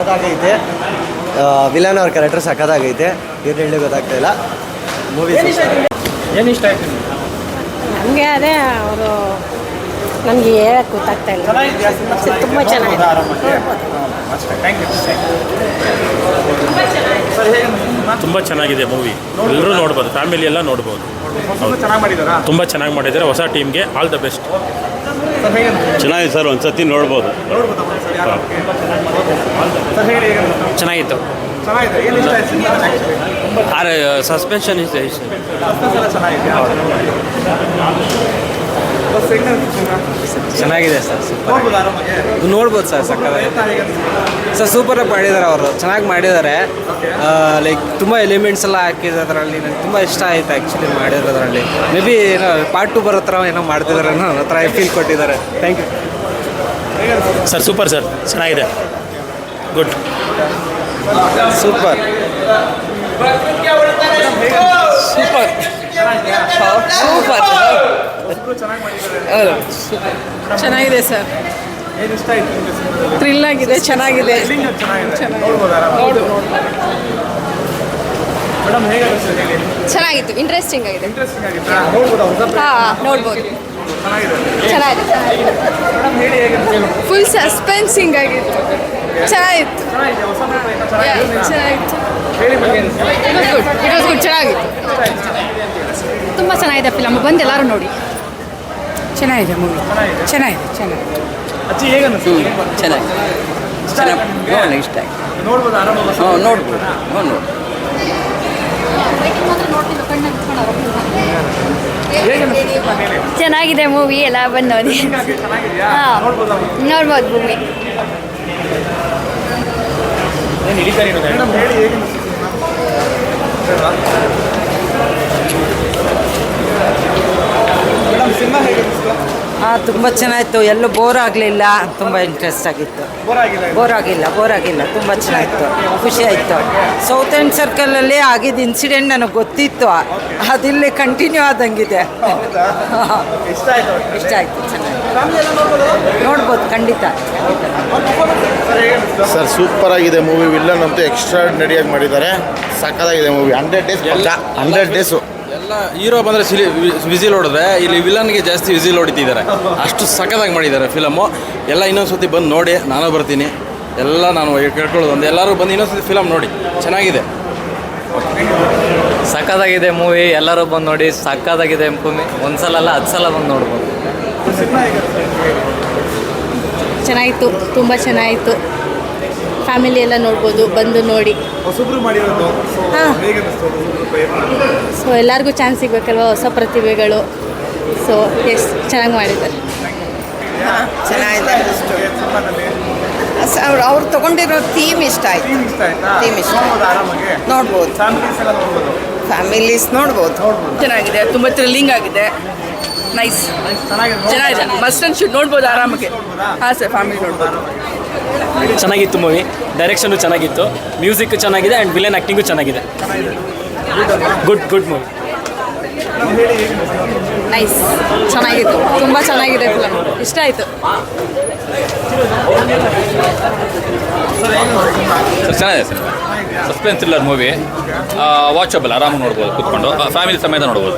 ಸಕ್ಕತ್ತಾಗೈತೆ. Villain ಅವ್ರ character ಸಕ್ಕತ್ತಾಗೈತೆ. ಏನು ಹೇಳಿ ಗೊತ್ತಾಗ್ತಾ ಇಲ್ಲ. ಮೂವಿ ಏನು ಇಷ್ಟ ಆಯ್ತು ನಮಗೆ ಅದೇ ಅವರು ನಮಗೆ ಹೇಳಕ್ಕೆ ಗೊತ್ತಾಗ್ತಾ ಇಲ್ಲ. ತುಂಬ ಚೆನ್ನಾಗಿದೆ. ತುಂಬ ಚೆನ್ನಾಗಿದೆ ಮೂವಿ. ಎಲ್ಲರೂ ನೋಡ್ಬೋದು, ಫ್ಯಾಮಿಲಿ ಎಲ್ಲ ನೋಡ್ಬೋದು. ತುಂಬ ಚೆನ್ನಾಗಿ ಮಾಡಿದ್ದಾರೆ. ಹೊಸ ಟೀಮ್ಗೆ ಆಲ್ ದ ಬೆಸ್ಟ್. ಚೆನ್ನಾಗಿದೆ ಸರ್, ಒಂದ್ಸತಿ ನೋಡ್ಬೋದು. ಚೆನ್ನಾಗಿತ್ತು. ಸಸ್ಪೆನ್ಷನ್ ಇದೆ. ಚೆನ್ನಾಗಿದೆ ಸರ್, ನೋಡ್ಬೋದು ಸರ್. ಸಕ್ಕತ್ತಾಗಿ ಸರ್, ಸೂಪರಾಗಿ ಮಾಡಿದ್ದಾರೆ ಅವರು, ಚೆನ್ನಾಗಿ ಮಾಡಿದ್ದಾರೆ. ಲೈಕ್ ತುಂಬ ಎಲಿಮೆಂಟ್ಸ್ ಎಲ್ಲ ಹಾಕಿದ್ದಾರೆ ಅದರಲ್ಲಿ. ನನಗೆ ತುಂಬ ಇಷ್ಟ ಆಯಿತು ಆ್ಯಕ್ಚುಲಿ ಮಾಡಿರೋದ್ರಲ್ಲಿ. ಮೇ ಬಿ ಏನೋ ಪಾರ್ಟ್ 2 ಬರೋ ಥರ ಏನೋ ಮಾಡ್ತಿದ್ದಾರೆ ಅನ್ನೋ ಹತ್ರ ಫೀಲ್ ಕೊಟ್ಟಿದ್ದಾರೆ. Thank you sir. Super sir, ಚೆನ್ನಾಗಿದೆ. ಗುಡ್, ಸೂಪರ್ ಸೂಪರ್ ಸೂಪರ್ ಚೆನ್ನಾಗಿದೆ ಸರ್. ಥ್ರಿಲ್ ಆಗಿದೆ, ಚೆನ್ನಾಗಿದೆ. ಚೆನ್ನಾಗಿತ್ತು, ಇಂಟ್ರೆಸ್ಟಿಂಗ್ ಆಗಿದೆ. ಹಾಂ, ನೋಡ್ಬೋದು. ಚೆನ್ನಾಗಿದೆ, ಫುಲ್ ಸಸ್ಪೆನ್ಸಿಂಗ್ ಆಗಿತ್ತು. ಚೆನ್ನಾಗಿತ್ತು, ಚೆನ್ನಾಗಿತ್ತು. ಚೆನ್ನಾಗಿತ್ತು, ತುಂಬ ಚೆನ್ನಾಗಿದೆ ಫಿಲಮ್. ಬಂದು ಎಲ್ಲರೂ ನೋಡಿ. ಚೆನ್ನಾಗಿದೆ ಮೂವಿ, ಚೆನ್ನಾಗಿದೆ. ಚೆನ್ನಾಗಿದೆ, ಚೆನ್ನಾಗಿ ಇಷ್ಟ ಆಯ್ತು. ನೋಡ್ಬೋದು. ಚೆನ್ನಾಗಿದೆ ಮೂವಿ, ಎಲ್ಲ ಬಂದು ನೋಡಿ. ಹಾಂ, ನೋಡ್ಬೋದು ಮೂವಿ. ತುಂಬ ಚೆನ್ನಾಗಿತ್ತು. ಎಲ್ಲೂ ಬೋರ್ ಆಗಲಿಲ್ಲ. ತುಂಬ ಇಂಟ್ರೆಸ್ಟ್ ಆಗಿತ್ತು. ಬೋರ್ ಆಗಿಲ್ಲ. ತುಂಬ ಚೆನ್ನಾಗಿತ್ತು, ಖುಷಿ ಆಯಿತು. ಸೌತ್ ಎಂಡ್ ಸರ್ಕಲಲ್ಲಿ ಆಗಿದ್ದ ಇನ್ಸಿಡೆಂಟ್ ನನಗೆ ಗೊತ್ತಿತ್ತು. ಅದಿಲ್ಲಿ ಕಂಟಿನ್ಯೂ ಆದಂಗಿದೆ. ಇಷ್ಟ ಆಯಿತು, ಚೆನ್ನಾಗಿ ನೋಡ್ಬೋದು, ಖಂಡಿತ. ಸರ್, ಸೂಪರ್ ಆಗಿದೆ ಮೂವಿ. ವಿಲ್ಲನ್ ಅಂತೂ ಎಕ್ಸ್ಟ್ರಾರ್ಡಿನರಿಯಾಗಿ ಮಾಡಿದ್ದಾರೆ. ಸಕ್ಕತ್ತಾಗಿದೆ ಮೂವಿ. 100 days 100 days. ಎಲ್ಲ ಹೀರೋ ಬಂದರೆ ವಿಸಿಲ್ ಹೊಡೆದ್ರೆ, ಇಲ್ಲಿ ವಿಲನ್ಗೆ ಜಾಸ್ತಿ ವಿಸಿಲ್ ಹೊಡಿತಿದ್ದಾರೆ. ಅಷ್ಟು ಸಖತ್ತಾಗಿ ಮಾಡಿದ್ದಾರೆ ಫಿಲಮು. ಎಲ್ಲ ಇನ್ನೊಂದು ಸತಿ ಬಂದು ನೋಡಿ. ನಾನು ಬರ್ತೀನಿ. ಎಲ್ಲ ನಾನು ಕೇಳ್ಕೊಳ್ಳೋದು ಒಂದು, ಎಲ್ಲರೂ ಬಂದು ಇನ್ನೊಂದು ಸತಿ ಫಿಲಮ್ ನೋಡಿ. ಚೆನ್ನಾಗಿದೆ, ಸಖತ್ತಾಗಿದೆ ಮೂವಿ. ಎಲ್ಲರೂ ಬಂದು ನೋಡಿ. ಸಖತ್ತಾಗಿದೆ ಮೂವಿ. ಒಂದ್ಸಲ ಅಲ್ಲ 10 ಸಲ ಬಂದು ನೋಡ್ಬೋದು. ಚೆನ್ನಾಗಿತ್ತು, ತುಂಬ ಚೆನ್ನಾಗಿತ್ತು. ಫ್ಯಾಮಿಲಿ ಎಲ್ಲ ನೋಡ್ಬೋದು, ಬಂದು ನೋಡಿ. ಹಾಂ, ಸೊ ಎಲ್ಲರಿಗೂ ಚಾನ್ಸ್ ಸಿಗಬೇಕಲ್ವ, ಹೊಸ ಪ್ರತಿಭೆಗಳು. ಸೊ ಚೆನ್ನಾಗಿ ಮಾಡಿದ್ದಾರೆ. ಚೆನ್ನಾಗಿದೆ. ಅವ್ರು ತೊಗೊಂಡಿರೋ ಥೀಮ್ ಇಷ್ಟ ಆಯಿತು. ಥೀಮ್ ಇಷ್ಟ ನೋಡ್ಬೋದು. ಫ್ಯಾಮಿಲೀಸ್ ನೋಡ್ಬೋದು. ಚೆನ್ನಾಗಿದೆ, ತುಂಬ ಥ್ರಿಲ್ಲಿಂಗ್ ಆಗಿದೆ. ನೈಸ್, ಚೆನ್ನಾಗಿದೆ. ಮಸ್ಟ್ ಆ್ಯಂಡ್ ಶುಡ್ ನೋಡ್ಬೋದು ಆರಾಮಾಗಿ. ಹಾಂ ಸರ್, ಫ್ಯಾಮಿಲಿ ನೋಡ್ಬೋದು. ಚೆನ್ನಾಗಿತ್ತು ಮೂವಿ. ಡೈರೆಕ್ಷನು ಚೆನ್ನಾಗಿತ್ತು, ಮ್ಯೂಸಿಕ್ ಚೆನ್ನಾಗಿದೆ ಆ್ಯಂಡ್ ವಿಲನ್ ಆ್ಯಕ್ಟಿಂಗು ಚೆನ್ನಾಗಿದೆ. Good movie. ನೈಸ್, ಚೆನ್ನಾಗಿತ್ತು, ತುಂಬ ಚೆನ್ನಾಗಿದೆ ಫಿಲಮ್. ಇಷ್ಟ ಆಯಿತು. ಸರ್, ಚೆನ್ನಾಗಿದೆ sir. Suspense thriller movie. Watchable, ಆರಾಮಾಗಿ ನೋಡ್ಬೋದು ಕೂತ್ಕೊಂಡು. ಫ್ಯಾಮಿಲಿ ಸಮೇತ ನೋಡ್ಬೋದು.